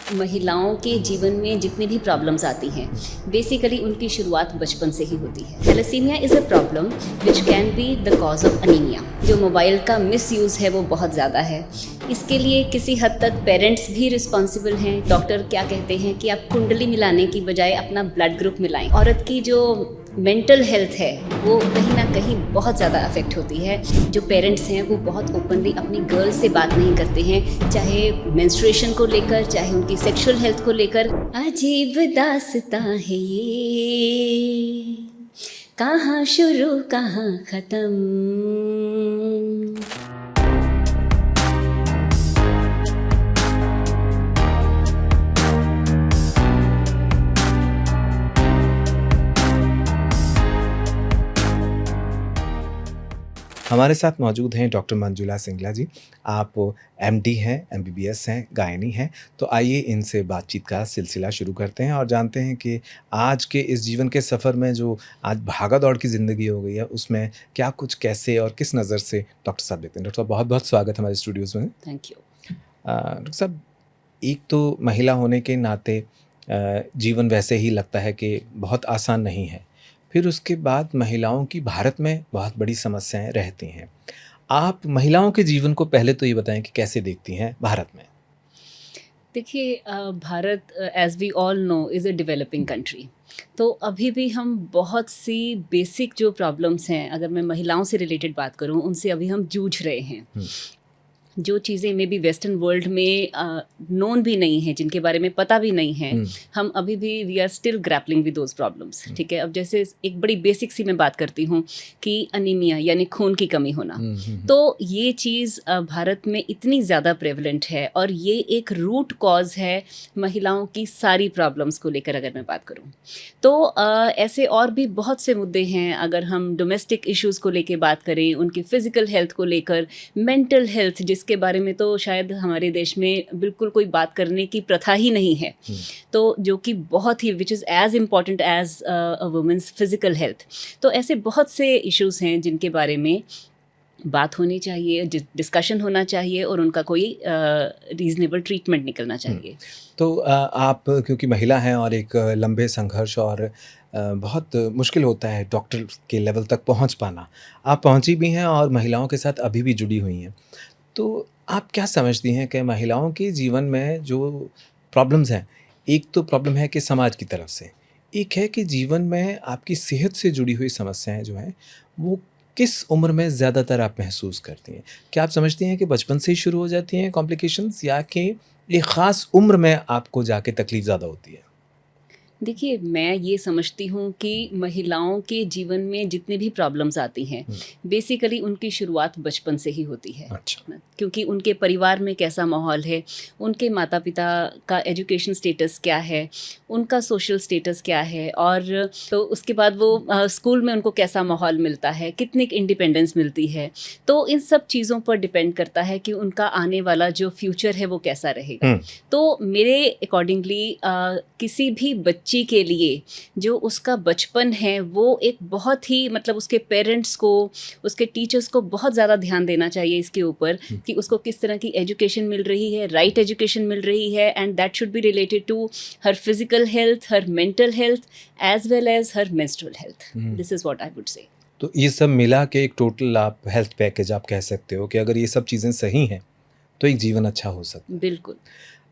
महिलाओं के जीवन में जितनी भी प्रॉब्लम्स आती हैं बेसिकली उनकी शुरुआत बचपन से ही होती है। Thalassaemia is a problem which can be the cause of anaemia. जो मोबाइल का मिसयूज़ है वो बहुत ज़्यादा है। इसके लिए किसी हद तक पेरेंट्स भी रिस्पॉन्सिबल हैं। डॉक्टर क्या कहते हैं कि आप कुंडली मिलाने की बजाय अपना ब्लड ग्रुप मिलाएं। औरत की जो मेंटल हेल्थ है वो कहीं ना कहीं बहुत ज़्यादा अफेक्ट होती है। जो पेरेंट्स हैं वो बहुत ओपनली अपनी गर्ल से बात नहीं करते हैं, चाहे मेंस्ट्रुएशन को लेकर, चाहे उनकी सेक्सुअल हेल्थ को लेकर। अजीब दास्तां है ये, कहाँ शुरू कहाँ ख़त्म। हमारे साथ मौजूद हैं डॉक्टर मंजुला सिंगला जी। आप एमडी हैं, एमबीबीएस हैं, गायनी हैं। तो आइए इनसे बातचीत का सिलसिला शुरू करते हैं और जानते हैं कि आज के इस जीवन के सफ़र में जो आज भागा-दौड़ की ज़िंदगी हो गई है, उसमें क्या कुछ, कैसे और किस नज़र से डॉक्टर साहब देखते हैं। डॉक्टर साहब बहुत-बहुत स्वागत है हमारे स्टूडियोज़ में। Thank you. डॉक्टर साहब, एक तो महिला होने के नाते जीवन वैसे ही लगता है कि बहुत आसान नहीं है। फिर उसके बाद महिलाओं की भारत में बहुत बड़ी समस्याएं रहती हैं। आप महिलाओं के जीवन को पहले तो ये बताएं कि कैसे देखती हैं भारत में। देखिए, Bharat as we all know is a developing country. तो अभी भी हम बहुत सी बेसिक जो प्रॉब्लम्स हैं, अगर मैं महिलाओं से रिलेटेड बात करूं, उनसे अभी हम जूझ रहे हैं। जो चीज़ें मे बी वेस्टर्न वर्ल्ड में नोन भी नहीं है, जिनके बारे में पता भी नहीं है, हम अभी भी we are still grappling with those problems. ठीक है, अब जैसे एक बड़ी बेसिक सी मैं बात करती हूँ कि अनीमिया यानी खून की कमी होना। तो ये चीज़ भारत में इतनी ज़्यादा प्रेवलेंट है और ये एक रूट कॉज है महिलाओं की सारी प्रॉब्लम्स को लेकर। अगर मैं बात करूँ तो ऐसे और भी बहुत से मुद्दे हैं। अगर हम डोमेस्टिक इश्यूज़ को लेकर बात करें, उनकी फ़िज़िकल हेल्थ को लेकर, मेंटल हेल्थ जिसके बारे में तो शायद हमारे देश में बिल्कुल कोई बात करने की प्रथा ही नहीं है, तो जो कि बहुत ही which is as important as a women's physical health. तो ऐसे बहुत से इश्यूज़ हैं जिनके बारे में बात होनी चाहिए, डिस्कशन होना चाहिए और उनका कोई रीज़नेबल ट्रीटमेंट निकलना चाहिए। तो आप क्योंकि महिला हैं और एक लंबे संघर्ष और बहुत मुश्किल होता है डॉक्टर के लेवल तक पहुंच पाना। आप पहुंची भी हैं और महिलाओं के साथ अभी भी जुड़ी हुई हैं। तो आप क्या समझती हैं कि महिलाओं के जीवन में जो प्रॉब्लम्स हैं, एक तो प्रॉब्लम है कि समाज की तरफ से, एक है कि जीवन में आपकी सेहत से जुड़ी हुई समस्याएं जो हैं, वो किस उम्र में ज़्यादातर आप महसूस करती हैं? क्या आप समझती हैं कि बचपन से ही शुरू हो जाती हैं कॉम्प्लिकेशंस, या कि एक ख़ास उम्र में आपको जाके तकलीफ़ ज़्यादा होती है? देखिए, मैं ये समझती हूँ कि महिलाओं के जीवन में जितनी भी प्रॉब्लम्स आती हैं बेसिकली उनकी शुरुआत बचपन से ही होती है। अच्छा। क्योंकि उनके परिवार में कैसा माहौल है, उनके माता पिता का एजुकेशन स्टेटस क्या है, उनका सोशल स्टेटस क्या है, और तो उसके बाद वो स्कूल में उनको कैसा माहौल मिलता है, कितनी इंडिपेंडेंस मिलती है। तो इन सब चीज़ों पर डिपेंड करता है कि उनका आने वाला जो फ्यूचर है वो कैसा रहेगा। तो मेरे अकॉर्डिंगली किसी भी बच्ची के लिए जो उसका बचपन है वो एक बहुत ही मतलब उसके पेरेंट्स को, उसके टीचर्स को बहुत ज़्यादा ध्यान देना चाहिए इसके ऊपर कि उसको किस तरह की एजुकेशन मिल रही है, राइट एजुकेशन मिल रही है, and that should be related to her physical health, her mental health as well as her menstrual health. This is what I would say. तो ये सब मिला के एक टोटल आप हेल्थ पैकेज आप कह सकते हो कि अगर ये सब चीज़ें सही हैं, तो एक जीवन अच्छा हो सकता है। बिल्कुल।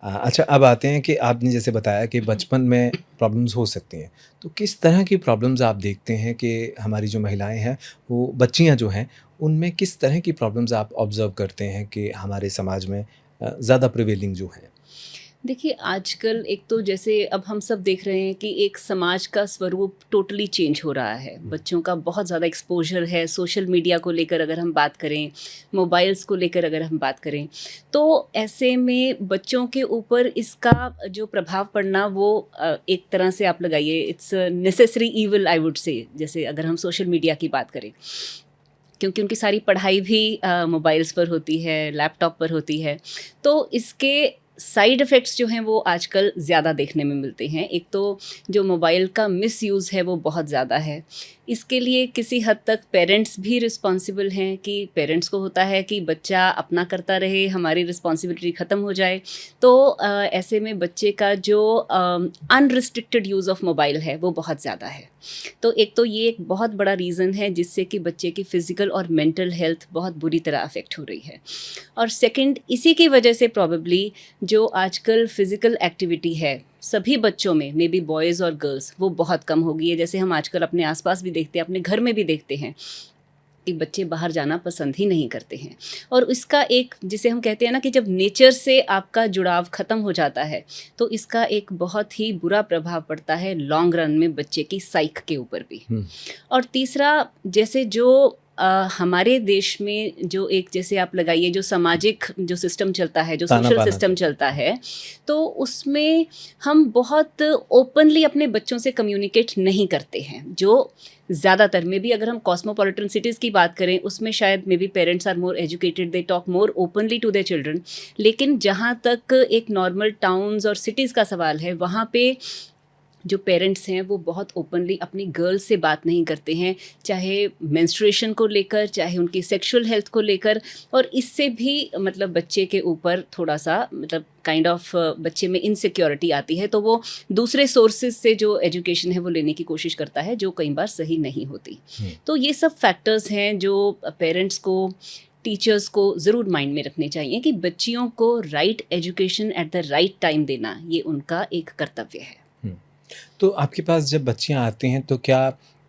अच्छा, अब आते हैं कि आपने जैसे बताया कि बचपन में प्रॉब्लम्स हो सकती हैं। तो किस तरह की प्रॉब्लम्स आप देखते हैं कि हमारी जो महिलाएँ हैं, वो बच्चियाँ जो हैं, उनमें किस तरह की प्रॉब्लम्स आप ऑब्ज़र्व करते हैं कि हमारे समाज में ज़्यादा प्रिवेलिंग जो है? देखिए, आजकल एक तो जैसे अब हम सब देख रहे हैं कि एक समाज का स्वरूप टोटली चेंज हो रहा है। बच्चों का बहुत ज़्यादा एक्सपोज़र है सोशल मीडिया को लेकर, अगर हम बात करें, मोबाइल्स को लेकर अगर हम बात करें, तो ऐसे में बच्चों के ऊपर इसका जो प्रभाव पड़ना वो एक तरह से आप लगाइए it's necessary evil I would से। जैसे अगर हम सोशल मीडिया की बात करें, क्योंकि उनकी सारी पढ़ाई भी मोबाइल्स पर होती है, लैपटॉप पर होती है, तो इसके साइड इफ़ेक्ट्स जो हैं वो आजकल ज़्यादा देखने में मिलते हैं। एक तो जो मोबाइल का मिसयूज़ है वो बहुत ज़्यादा है। इसके लिए किसी हद तक पेरेंट्स भी रिस्पॉन्सिबल हैं कि पेरेंट्स को होता है कि बच्चा अपना करता रहे, हमारी रिस्पॉन्सिबिलिटी ख़त्म हो जाए। तो ऐसे में बच्चे का जो अनरिस्ट्रिक्टेड यूज़ ऑफ मोबाइल है वो बहुत ज़्यादा है। तो एक तो ये एक बहुत बड़ा रीज़न है जिससे कि बच्चे की फ़िज़िकल और मेंटल हेल्थ बहुत बुरी तरह अफ़ेक्ट हो रही है। और सेकंड, इसी की वजह से प्रॉबेबली जो आजकल फ़िज़िकल एक्टिविटी है सभी बच्चों में, मे बी बॉयज़ और गर्ल्स, वो बहुत कम हो गई है। जैसे हम आजकल अपने आसपास भी देखते हैं, अपने घर में भी देखते हैं कि बच्चे बाहर जाना पसंद ही नहीं करते हैं। और इसका एक, जिसे हम कहते हैं ना कि जब नेचर से आपका जुड़ाव ख़त्म हो जाता है तो इसका एक बहुत ही बुरा प्रभाव पड़ता है लॉन्ग रन में बच्चे की साइक के ऊपर भी। और तीसरा, जैसे जो हमारे देश में जो एक, जैसे आप लगाइए, जो सामाजिक जो सिस्टम चलता है, जो ताना सोशल बाना सिस्टम चलता चलता है, तो उसमें हम बहुत ओपनली अपने बच्चों से कम्युनिकेट नहीं करते हैं। जो ज़्यादातर में भी, अगर हम कॉस्मोपॉलिटन सिटीज़ की बात करें, उसमें शायद maybe parents are more educated, they talk more openly to their children. लेकिन जहाँ तक एक नॉर्मल टाउन्स और सिटीज़ का सवाल है, वहाँ पे जो पेरेंट्स हैं वो बहुत ओपनली अपनी गर्ल्स से बात नहीं करते हैं, चाहे मेंस्ट्रुएशन को लेकर, चाहे उनकी सेक्सुअल हेल्थ को लेकर। और इससे भी मतलब बच्चे के ऊपर थोड़ा सा मतलब काइंड ऑफ बच्चे में इनसिक्योरिटी आती है, तो वो दूसरे सोर्सेज से जो एजुकेशन है वो लेने की कोशिश करता है, जो कई बार सही नहीं होती। तो ये सब फैक्टर्स हैं जो पेरेंट्स को, टीचर्स को ज़रूर माइंड में रखने चाहिए कि बच्चियों को right education at the right time देना, ये उनका एक कर्तव्य है। तो आपके पास जब बच्चियाँ आती हैं तो क्या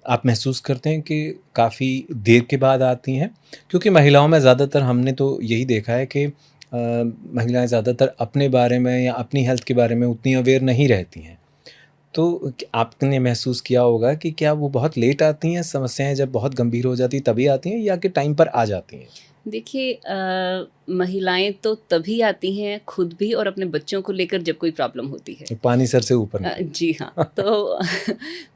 आप महसूस करते हैं कि काफ़ी देर के बाद आती हैं? क्योंकि महिलाओं में ज़्यादातर हमने तो यही देखा है कि महिलाएँ ज़्यादातर अपने बारे में या अपनी हेल्थ के बारे में उतनी अवेयर नहीं रहती हैं। तो आपने महसूस किया होगा कि क्या वो बहुत लेट आती हैं, समस्याएँ जब बहुत गंभीर हो जाती तभी आती हैं या कि टाइम पर आ जाती हैं? देखिए, महिलाएं तो तभी आती हैं खुद भी और अपने बच्चों को लेकर जब कोई प्रॉब्लम होती है। पानी सर से ऊपर नहीं। जी हाँ। तो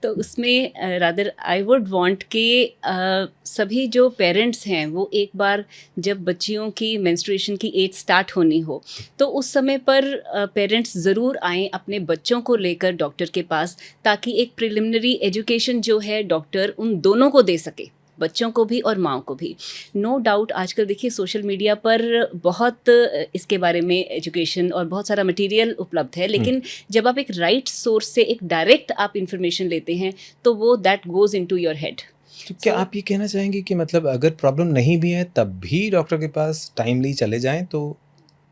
तो उसमें रादर आई वुड वांट कि सभी जो पेरेंट्स हैं वो एक बार जब बच्चियों की मेंस्ट्रुएशन की एज स्टार्ट होनी हो तो उस समय पर पेरेंट्स ज़रूर आएँ अपने बच्चों को लेकर डॉक्टर के पास, ताकि एक प्रिलिमिनरी एजुकेशन जो है डॉक्टर उन दोनों को दे सके, बच्चों को भी और माँ को भी। नो डाउट आजकल देखिए सोशल मीडिया पर बहुत इसके बारे में एजुकेशन और बहुत सारा मटेरियल उपलब्ध है, लेकिन जब आप एक राइट सोर्स से एक डायरेक्ट आप इंफॉर्मेशन लेते हैं तो वो that goes into your head. तो क्या सो आप ये कहना चाहेंगे कि मतलब अगर प्रॉब्लम नहीं भी है तब भी डॉक्टर के पास टाइमली चले जाएँ तो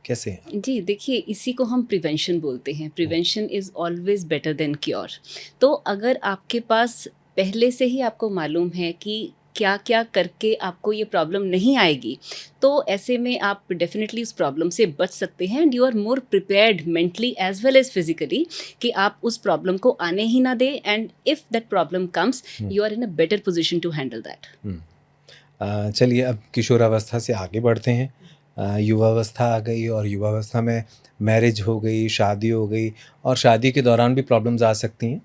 कैसे? जी, देखिए इसी को हम प्रिवेंशन बोलते हैं। Prevention is always better than cure. तो अगर आपके पास पहले से ही आपको मालूम है कि क्या-क्या करके आपको ये प्रॉब्लम नहीं आएगी, तो ऐसे में आप डेफ़िनेटली उस प्रॉब्लम से बच सकते हैं and you are more prepared mentally as well as physically कि आप उस प्रॉब्लम को आने ही ना दें, and if that problem comes, you are in a better position to handle that. Hmm. चलिए अब किशोरावस्था से आगे बढ़ते हैं। युवावस्था आ गई और युवावस्था में मैरिज हो गई, शादी हो गई और शादी के दौरान भी प्रॉब्लम्स आ सकती हैं।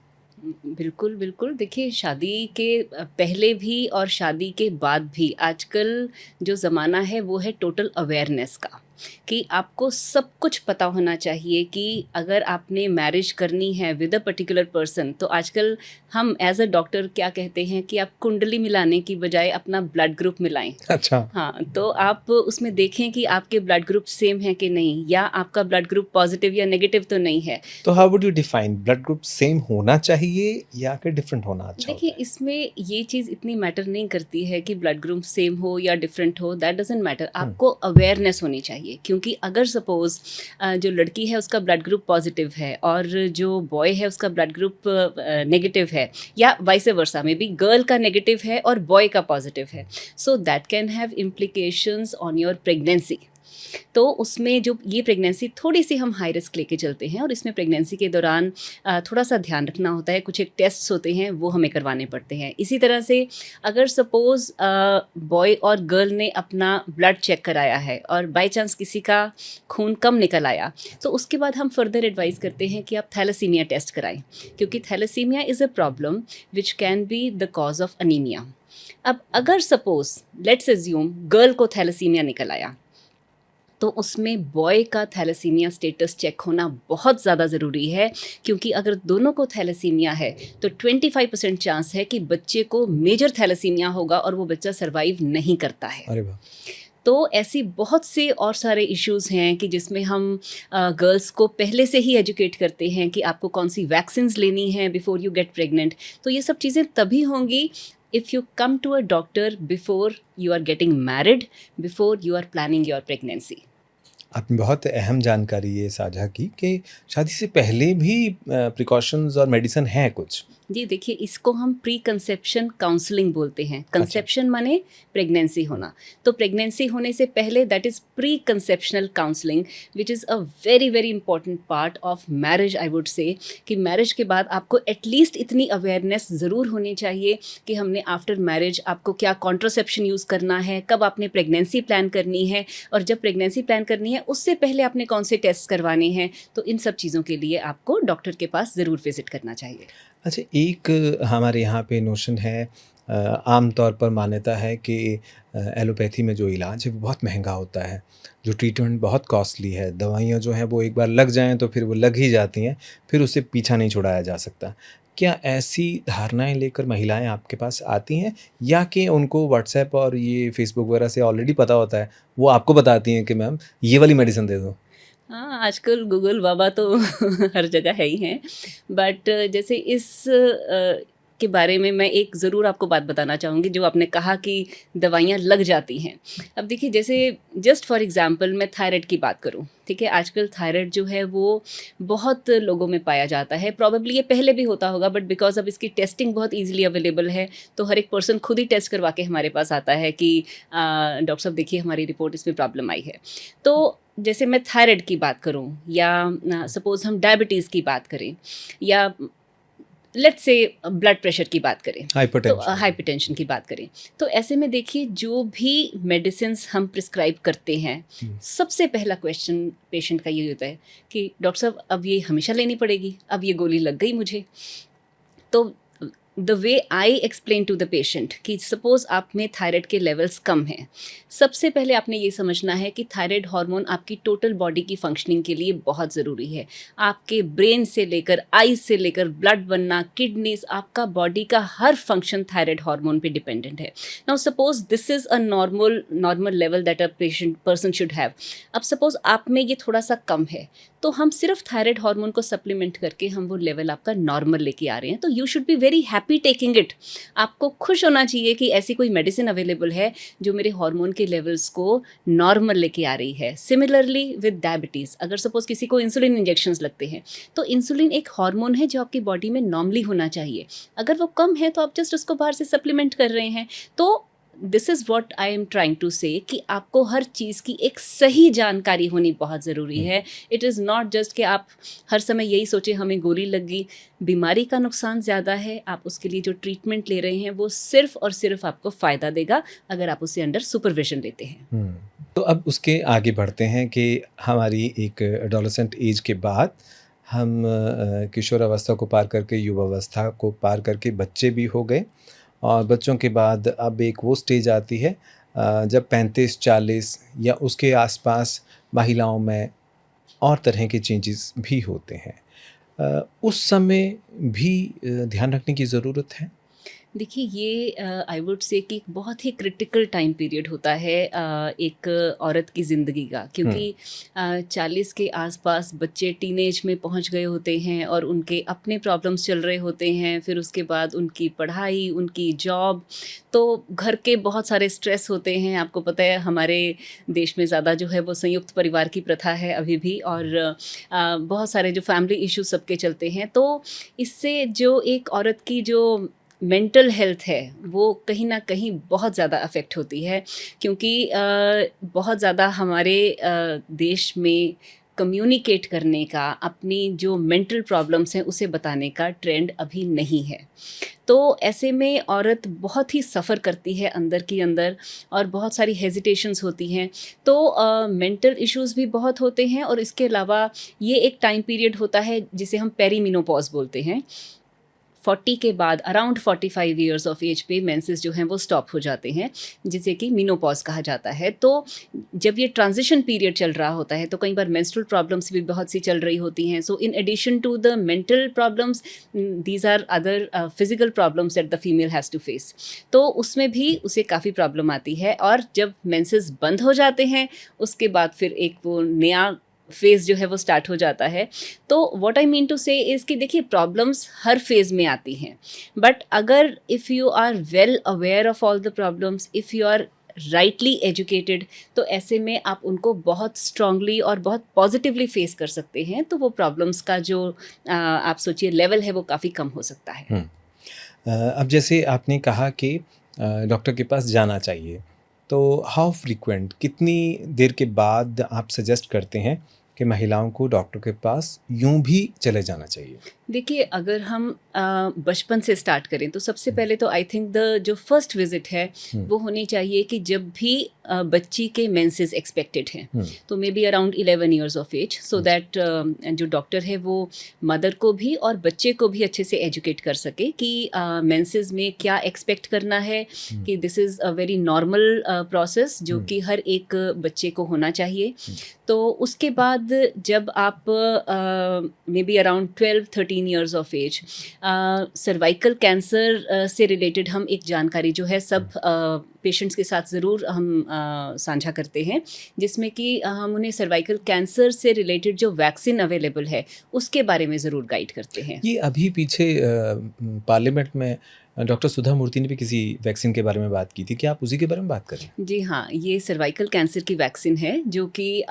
बिल्कुल, बिल्कुल। देखिए शादी के पहले भी और शादी के बाद भी आजकल जो ज़माना है वो है टोटल अवेयरनेस का, कि आपको सब कुछ पता होना चाहिए कि अगर आपने मैरिज करनी है विद अ पर्टिकुलर पर्सन, तो आजकल हम एज़ अ डॉक्टर क्या कहते हैं कि आप कुंडली मिलाने की बजाय अपना ब्लड ग्रुप मिलाएँ। अच्छा। हाँ, तो आप उसमें देखें कि आपके ब्लड ग्रुप सेम है कि नहीं, या आपका ब्लड ग्रुप पॉज़िटिव या नेगेटिव तो नहीं है। तो how would you define blood group same होना चाहिए या कि डिफरेंट होना अच्छा देखिए, होता है? इसमें ये चीज़ इतनी मैटर नहीं करती है कि ब्लड ग्रुप सेम हो या डिफरेंट हो, दैट डज़न्ट मैटर। हुँ, आपको अवेयरनेस होनी चाहिए, क्योंकि अगर सपोज़ जो लड़की है उसका ब्लड ग्रुप पॉजिटिव है और जो बॉय है उसका ब्लड ग्रुप नेगेटिव है, या vice versa, may be girl का नेगेटिव है और बॉय का पॉजिटिव है, so that can have implications on your pregnancy. तो उसमें जो ये प्रेगनेंसी थोड़ी-सी हम हाई रिस्क लेके चलते हैं, और इसमें प्रेगनेंसी के दौरान थोड़ा-सा ध्यान रखना होता है, कुछ एक टेस्ट्स होते हैं वो हमें करवाने पड़ते हैं। इसी तरह से अगर सपोज़ बॉय और गर्ल ने अपना ब्लड चेक कराया है और बाय चांस किसी का खून कम निकल आया, तो उसके बाद हम फर्दर एडवाइस करते हैं कि आप थैलेसीमिया टेस्ट कराएँ, क्योंकि thalassaemia is a problem which can be the cause of anaemia. अब अगर सपोज़ लेट्स अज़्यूम गर्ल को थैलेसीमिया निकल आया, तो उसमें बॉय का थैलेसीमिया स्टेटस चेक होना बहुत ज़्यादा ज़रूरी है, क्योंकि अगर दोनों को थैलेसीमिया है तो 25% चांस है कि बच्चे को मेजर थैलेसीमिया होगा और वो बच्चा सर्वाइव नहीं करता है। अरे वाह! तो ऐसी बहुत से और सारे इश्यूज़ हैं कि जिसमें हम गर्ल्स को पहले से ही एजुकेट करते हैं कि आपको कौन सी वैक्सीन्स लेनी है बिफोर यू गेट प्रेग्नेंट। तो ये सब चीज़ें तभी होंगी if you come to a doctor before you are getting married, before you are planning your pregnancy. आपने बहुत अहम जानकारी ये साझा की कि शादी से पहले भी प्रिकॉशंस और मेडिसिन हैं कुछ। जी देखिए, इसको हम प्री कंसेप्शन काउंसलिंग बोलते हैं। अच्छा। कंसेप्शन माने प्रेगनेंसी होना, तो प्रेगनेंसी होने से पहले that is pre conceptional counselling, which is a very very important part of marriage. I would से कि मैरिज के बाद आपको एटलीस्ट इतनी अवेयरनेस ज़रूर होनी चाहिए कि हमने आफ्टर मैरिज आपको क्या कॉन्ट्रासेप्शन यूज़ करना है, कब आपने प्रेगनेंसी प्लान करनी है, और जब प्रेगनेंसी प्लान करनी है उससे पहले आपने कौन से टेस्ट करवाने हैं। तो इन सब चीज़ों के लिए आपको डॉक्टर के पास ज़रूर विजिट करना चाहिए। अच्छा, एक हमारे यहाँ पे नोशन है, आम तौर पर मान्यता है कि एलोपैथी में जो इलाज है वो बहुत महंगा होता है, जो ट्रीटमेंट बहुत कॉस्टली है। दवाइयाँ जो हैं वो एक बार लग जाएँ तो फिर वो लग ही जाती हैं, फिर उससे पीछा नहीं छुड़ाया जा सकता। क्या ऐसी धारणाएँ लेकर महिलाएँ आपके पास आती हैं, या कि उनको व्हाट्सएप और ये फ़ेसबुक वगैरह से ऑलरेडी पता होता है, वो आपको बताती हैं कि मैम ये वाली मेडिसिन दे दो? हाँ, आजकल गूगल बाबा तो हर जगह है ही हैं। बट जैसे इस के बारे में मैं एक ज़रूर आपको बात बताना चाहूँगी, जो आपने कहा कि दवाइयाँ लग जाती हैं। अब देखिए, जैसे जस्ट फॉर एग्ज़ाम्पल मैं थायराइड की बात करूँ, ठीक है? आजकल थायराइड जो है वो बहुत लोगों में पाया जाता है। प्रॉबेबली ये पहले भी होता होगा, बट बिकॉज़ अब इसकी टेस्टिंग बहुत ईज़िली अवेलेबल है, तो हर एक पर्सन खुद ही टेस्ट करवा के हमारे पास आता है कि डॉक्टर साहब देखिए हमारी रिपोर्ट इसमें प्रॉब्लम आई है। तो जैसे मैं थायराइड की बात करूं, या सपोज हम डायबिटीज़ की बात करें, या लेट्स से ब्लड प्रेशर की बात करें, तो हाइपरटेंशन। हाइपरटेंशन की बात करें, तो ऐसे में देखिए जो भी मेडिसिन्स हम प्रिस्क्राइब करते हैं, हुँ। सबसे पहला क्वेश्चन पेशेंट का ये होता है कि डॉक्टर साहब अब ये हमेशा लेनी पड़ेगी, अब ये गोली लग गई मुझे। तो the way I explain to the patient कि सपोज आप में थायराइड के लेवल्स कम हैं, सबसे पहले आपने ये समझना है कि थायराइड हार्मोन आपकी टोटल बॉडी की फंक्शनिंग के लिए बहुत ज़रूरी है। आपके ब्रेन से लेकर आईज से लेकर ब्लड बनना, किडनीज, आपका बॉडी का हर फंक्शन थायराइड हार्मोन पे डिपेंडेंट है। Now suppose this is a normal level that a patient person should have. अब सपोज आप में ये थोड़ा सा कम है, तो हम सिर्फ थायराइड हार्मोन को सप्लीमेंट करके हम वो लेवल आपका नॉर्मल लेके आ रहे हैं, तो you should be very happy taking it. आपको खुश होना चाहिए कि ऐसी कोई मेडिसिन अवेलेबल है जो मेरे हार्मोन के लेवल्स को नॉर्मल लेके आ रही है। सिमिलरली विद डायबिटीज़, अगर सपोज किसी को इंसुलिन इंजेक्शंस लगते हैं, तो इंसुलिन एक हार्मोन है जो आपकी बॉडी में नॉर्मली होना चाहिए। अगर वो कम है तो आप जस्ट उसको बाहर से सप्लीमेंट कर रहे हैं। तो this is what I am trying to say कि आपको हर चीज़ की एक सही जानकारी होनी बहुत ज़रूरी हुँ। है। इट इज़ नॉट जस्ट कि आप हर समय यही सोचें हमें गोली लग गई। बीमारी का नुकसान ज़्यादा है, आप उसके लिए जो ट्रीटमेंट ले रहे हैं वो सिर्फ़ और सिर्फ़ आपको फ़ायदा देगा अगर आप उसे अंडर सुपरविज़न लेते हैं। हुँ। तो अब उसके आगे बढ़ते हैं कि हमारी एक एडोलेसेंट एज के बाद हम किशोरावस्था को पार करके युवावस्था को पार करके बच्चे भी हो गए, और बच्चों के बाद अब एक वो स्टेज आती है जब 35-40 या उसके आसपास महिलाओं में और तरह के चेंजेस भी होते हैं। उस समय भी ध्यान रखने की ज़रूरत है? देखिए, ये आई वुड से कि एक बहुत ही क्रिटिकल टाइम पीरियड होता है एक औरत की ज़िंदगी का, हुँ। क्योंकि 40 के आसपास बच्चे टीनेज में पहुंच गए होते हैं और उनके अपने प्रॉब्लम्स चल रहे होते हैं, फिर उसके बाद उनकी पढ़ाई, उनकी जॉब, तो घर के बहुत सारे स्ट्रेस होते हैं। आपको पता है हमारे देश में ज़्यादा जो है वो संयुक्त परिवार की प्रथा है अभी भी, और बहुत सारे जो फैमिली इश्यूज सबके चलते हैं। तो इससे जो एक औरत की जो मेंटल हेल्थ है वो कहीं ना कहीं बहुत ज़्यादा अफेक्ट होती है, क्योंकि बहुत ज़्यादा हमारे देश में कम्युनिकेट करने का, अपनी जो मेंटल प्रॉब्लम्स हैं उसे बताने का ट्रेंड अभी नहीं है। तो ऐसे में औरत बहुत ही सफ़र करती है अंदर की अंदर, और बहुत सारी हेजिटेशंस होती हैं। तो मेंटल इश्यूज़ भी बहुत होते हैं, और इसके अलावा ये एक टाइम पीरियड होता है जिसे हम पेरीमिनोपॉज़ बोलते हैं। 40 के बाद अराउंड 45 ईयर्स ऑफ एज पे मेंसेस जो हैं वो स्टॉप हो जाते हैं, जिसे कि मेनोपॉज कहा जाता है। तो जब ये ट्रांजिशन पीरियड चल रहा होता है तो कई बार मेंस्ट्रुअल प्रॉब्लम्स भी बहुत सी चल रही होती हैं। So in addition to the mental problems, these are other physical problems that the female has to face. तो उसमें भी उसे काफ़ी प्रॉब्लम आती है, और जब मेंसेस बंद हो जाते हैं उसके बाद फिर एक वो नया फेज़ जो है वो स्टार्ट हो जाता है। तो व्हाट आई मीन टू से इज़ कि देखिए, प्रॉब्लम्स हर फेज़ में आती हैं, बट अगर if you are well aware of all the problems, if you are rightly educated, तो ऐसे में आप उनको बहुत स्ट्रांगली और बहुत पॉजिटिवली फेस कर सकते हैं। तो वो प्रॉब्लम्स का जो आप सोचिए लेवल है वो काफ़ी कम हो सकता है। अब जैसे आपने कहा कि डॉक्टर के पास जाना चाहिए, तो हाउ फ्रीक्वेंट, कितनी देर के बाद आप सजेस्ट करते हैं कि महिलाओं को डॉक्टर के पास यूं भी चले जाना चाहिए? देखिए, अगर हम बचपन से स्टार्ट करें तो सबसे पहले तो आई थिंक द जो फर्स्ट विजिट है वो होनी चाहिए कि जब भी बच्ची के मेंसेस एक्सपेक्टेड हैं, तो maybe around 11 years of age, so that जो डॉक्टर है वो मदर को भी और बच्चे को भी अच्छे से एजुकेट कर सके कि मेंसेस में क्या एक्सपेक्ट करना है, कि this is a very normal process जो कि हर एक बच्चे को होना चाहिए। तो उसके बाद जब आप maybe around 12-13 years of age, cervical cancer से रिलेटेड हम एक जानकारी जो है सब पेशेंट्स के साथ ज़रूर हम साझा करते हैं, जिसमें कि हम उन्हें सर्वाइकल कैंसर से रिलेटेड जो वैक्सीन अवेलेबल है उसके बारे में ज़रूर गाइड करते हैं। ये अभी पीछे पार्लियामेंट में डॉक्टर सुधा मूर्ति ने भी किसी वैक्सीन के बारे में बात की थी, क्या आप उसी के बारे में बात करें? जी हाँ, ये सर्वाइकल कैंसर की वैक्सीन है जो कि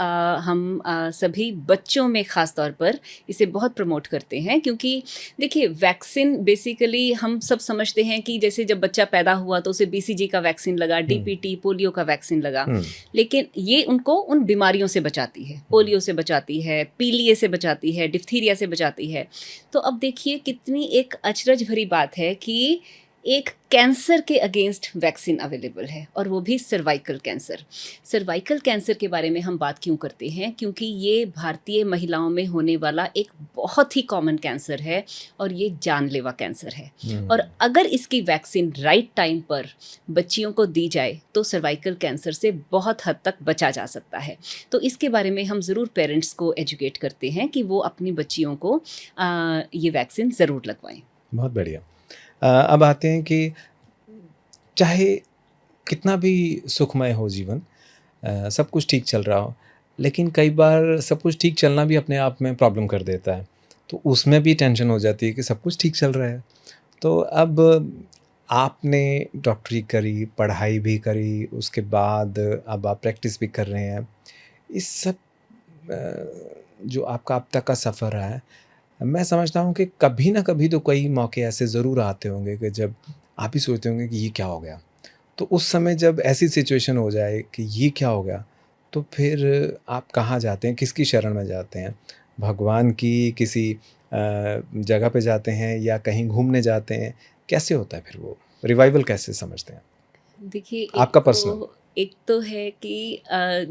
हम सभी बच्चों में ख़ास तौर पर इसे बहुत प्रमोट करते हैं, क्योंकि देखिए, वैक्सीन बेसिकली हम सब समझते हैं कि जैसे जब बच्चा पैदा हुआ तो उसे बीसीजी का वैक्सीन लगा, डीपीटी, पोलियो का वैक्सीन लगा, लेकिन ये उनको उन बीमारियों से बचाती है, पोलियो से बचाती है, पीलिए से बचाती है, डिप्थीरिया से बचाती है। तो अब देखिए कितनी एक अचरज भरी बात है कि एक कैंसर के अगेंस्ट वैक्सीन अवेलेबल है, और वो भी सर्वाइकल कैंसर। सर्वाइकल कैंसर के बारे में हम बात क्यों करते हैं? क्योंकि ये भारतीय महिलाओं में होने वाला एक बहुत ही कॉमन कैंसर है, और ये जानलेवा कैंसर है। और अगर इसकी वैक्सीन राइट टाइम पर बच्चियों को दी जाए तो सर्वाइकल कैंसर से बहुत हद तक बचा जा सकता है। तो इसके बारे में हम ज़रूर पेरेंट्स को एजुकेट करते हैं कि वो अपनी बच्चियों को ये वैक्सीन ज़रूर लगवाएं। बहुत बढ़िया। अब आते हैं कि चाहे कितना भी सुखमय हो जीवन, सब कुछ ठीक चल रहा हो, लेकिन कई बार सब कुछ ठीक चलना भी अपने आप में प्रॉब्लम कर देता है, तो उसमें भी टेंशन हो जाती है कि सब कुछ ठीक चल रहा है। तो अब आपने डॉक्टरी करी, पढ़ाई भी करी, उसके बाद अब आप प्रैक्टिस भी कर रहे हैं। इस सब जो आपका अब तक का सफ़र रहा है, मैं समझता हूँ कि कभी ना कभी तो कई मौके ऐसे ज़रूर आते होंगे कि जब आप ही सोचते होंगे कि ये क्या हो गया। तो उस समय जब ऐसी सिचुएशन हो जाए कि ये क्या हो गया, तो फिर आप कहाँ जाते हैं, किसकी शरण में जाते हैं? भगवान की किसी जगह पे जाते हैं या कहीं घूमने जाते हैं? कैसे होता है फिर वो रिवाइवल, कैसे समझते हैं देखिए, आपका पर्सनल? एक तो है कि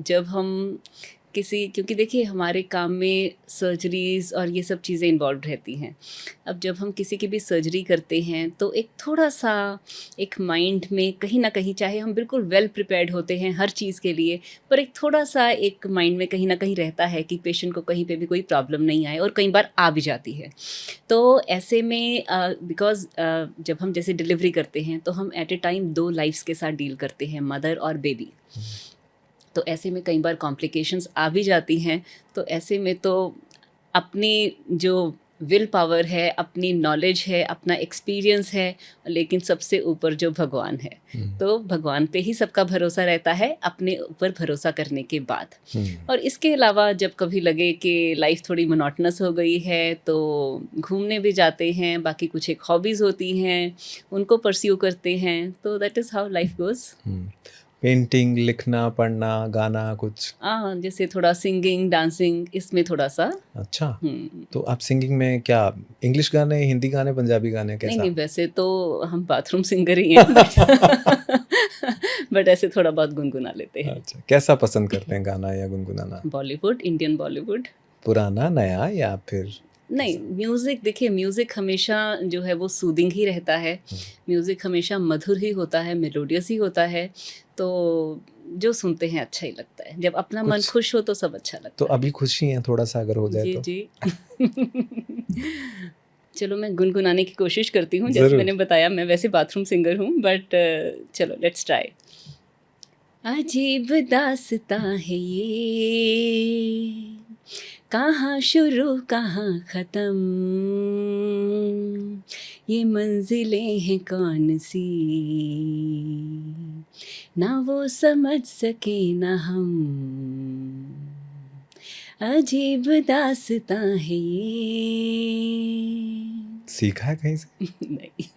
जब हम क्योंकि देखिए हमारे काम में सर्जरीज और ये सब चीज़ें इन्वॉल्व रहती हैं। अब जब हम किसी की भी सर्जरी करते हैं तो एक थोड़ा सा एक माइंड में कहीं ना कहीं, चाहे हम बिल्कुल वेल प्रिपेयर्ड होते हैं हर चीज़ के लिए, पर एक थोड़ा सा एक माइंड में कहीं ना कहीं रहता है कि पेशेंट को कहीं पे भी कोई प्रॉब्लम नहीं आए, और कई बार आ भी जाती है। तो ऐसे में बिकॉज जब हम जैसे डिलीवरी करते हैं तो हम एट ए टाइम 2 लाइफ्स के साथ डील करते हैं, मदर और बेबी। तो ऐसे में कई बार कॉम्प्लिकेशंस आ भी जाती हैं। तो ऐसे में तो अपनी जो विल पावर है, अपनी नॉलेज है, अपना एक्सपीरियंस है, लेकिन सबसे ऊपर जो भगवान है, तो भगवान पे ही सबका भरोसा रहता है अपने ऊपर भरोसा करने के बाद। और इसके अलावा जब कभी लगे कि लाइफ थोड़ी मोनोटनस हो गई है तो घूमने भी जाते हैं, बाकी कुछ एक हॉबीज़ होती हैं उनको परस्यू करते हैं। तो that is how life goes. Painting, लिखना, पढ़ना, गाना कुछ? हाँ, जैसे थोड़ा सिंगिंग, डांसिंग, इसमें थोड़ा सा। अच्छा, तो आप सिंगिंग में क्या इंग्लिश गाने, हिंदी गाने, पंजाबी गाने, नहीं कैसा? नहीं, वैसे तो हम बाथरूम सिंगर ही हैं, बट ऐसे थोड़ा बहुत गुनगुना लेते हैं। अच्छा, कैसा पसंद करते हैं गाना या गुनगुनाना? बॉलीवुड, इंडियन बॉलीवुड। पुराना, नया या फिर? नहीं, म्यूज़िक देखिए, म्यूज़िक हमेशा जो है वो सूदिंग ही रहता है। हुँ। म्यूज़िक हमेशा मधुर ही होता है, मेलोडियस ही होता है, तो जो सुनते हैं अच्छा ही लगता है। जब अपना मन कुछ खुश हो तो सब अच्छा तो लगता है। अभी खुशी हैं थोड़ा-सा अगर हो जाए जी, तो? जी। चलो मैं गुनगुनाने की कोशिश करती हूँ, जैसे ज़रूर। मैंने बताया मैं वैसे बाथरूम सिंगर हूँ, बट चलो लेट्स ट्राई। अजीब दास्ताँ है ये, कहाँ शुरू कहाँ ख़त्म, ये मंजिलें हैं कौन सी, ना वो समझ सके ना हम, अजीब दास्ताँ है ये। सीखा है कहीं से? नहीं।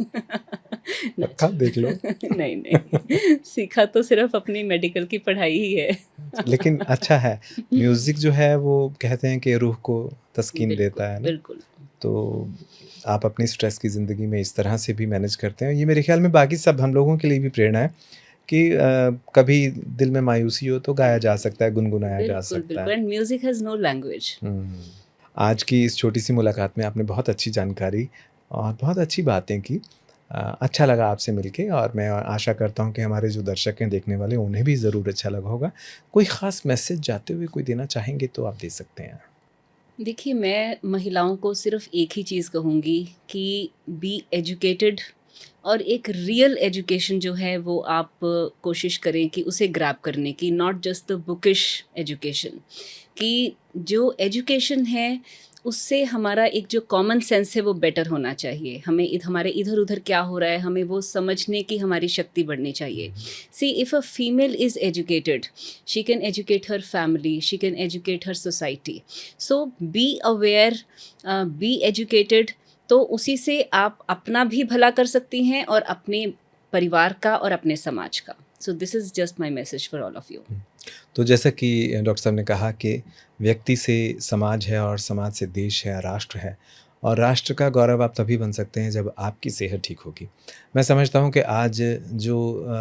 पक्का नेचुरल। देख लो। नहीं, नहीं, सीखा तो सिर्फ़ अपनी मेडिकल की पढ़ाई ही है। लेकिन अच्छा है, म्यूज़िक जो है वो कहते हैं कि रूह को तस्कीन बिल्कुल, देता है ना? बिल्कुल। तो आप अपनी स्ट्रेस की ज़िंदगी में इस तरह से भी मैनेज करते हैं। ये मेरे ख़्याल में बाकी सब हम लोगों के लिए भी प्रेरणा है कि कभी दिल में मायूसी हो तो गाया जा सकता है, गुनगुनाया जा बिल्कुल, सकता बिल्कुल, है। And music has no language. Hmm. आज की इस छोटी-सी मुलाकात में आपने बहुत अच्छी जानकारी और बहुत अच्छी बातें की। अच्छा लगा आपसे मिलके और मैं आशा करता हूँ कि हमारे जो दर्शक हैं, देखने वाले, उन्हें भी ज़रूर अच्छा लगा होगा। कोई ख़ास मैसेज जाते हुए कोई देना चाहेंगे तो आप दे सकते हैं। देखिए, मैं महिलाओं को सिर्फ़ एक ही चीज़ कहूँगी कि बी एजुकेटेड, और एक रियल एजुकेशन जो है वो आप कोशिश करें कि उसे ग्रैब करने की, not just the bookish education. कि जो एजुकेशन है उससे हमारा एक जो कॉमन सेंस है वो बेटर होना चाहिए। हमें हमारे इधर-उधर क्या हो रहा है, हमें वो समझने की हमारी शक्ति बढ़नी चाहिए। सी if a female is educated, she can educate her family, she can educate her society. So be aware, be educated, तो उसी से आप अपना भी भला कर सकती हैं और अपने परिवार का और अपने समाज का। So this is just my message for all of you. Hmm. तो जैसा कि डॉक्टर साहब ने कहा कि व्यक्ति से समाज है और समाज से देश है, राष्ट्र है और राष्ट्र का गौरव आप तभी बन सकते हैं जब आपकी सेहत ठीक होगी। मैं समझता हूँ कि आज जो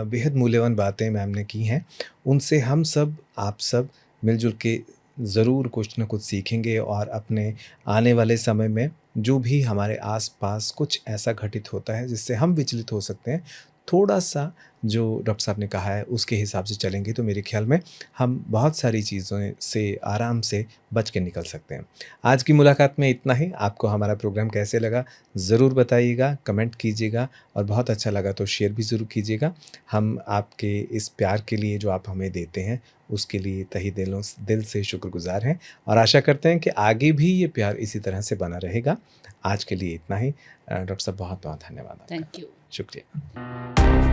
बेहद मूल्यवान बातें मैम ने की हैं, उनसे हम सब, आप सब मिल-जुल के ज़रूर कुछ न कुछ सीखेंगे और अपने आने वाले समय में जो भी हमारे आस-पास कुछ ऐसा घटित होता है जिससे हम विचलित हो सकते हैं, थोड़ा-सा जो डॉक्टर साहब ने कहा है उसके हिसाब से चलेंगे तो मेरे ख़्याल में हम बहुत सारी चीज़ों से आराम से बच के निकल सकते हैं। आज की मुलाकात में इतना ही। आपको हमारा प्रोग्राम कैसे लगा ज़रूर बताइएगा, कमेंट कीजिएगा और बहुत अच्छा लगा तो शेयर भी ज़रूर कीजिएगा। हम आपके इस प्यार के लिए जो आप हमें देते हैं उसके लिए तहे दिल से शुक्रगुज़ार हैं और आशा करते हैं कि आगे भी ये प्यार इसी तरह से बना रहेगा। आज के लिए इतना ही। डॉक्टर साहब बहुत-बहुत धन्यवाद आपका। Thank you. शुक्रिया।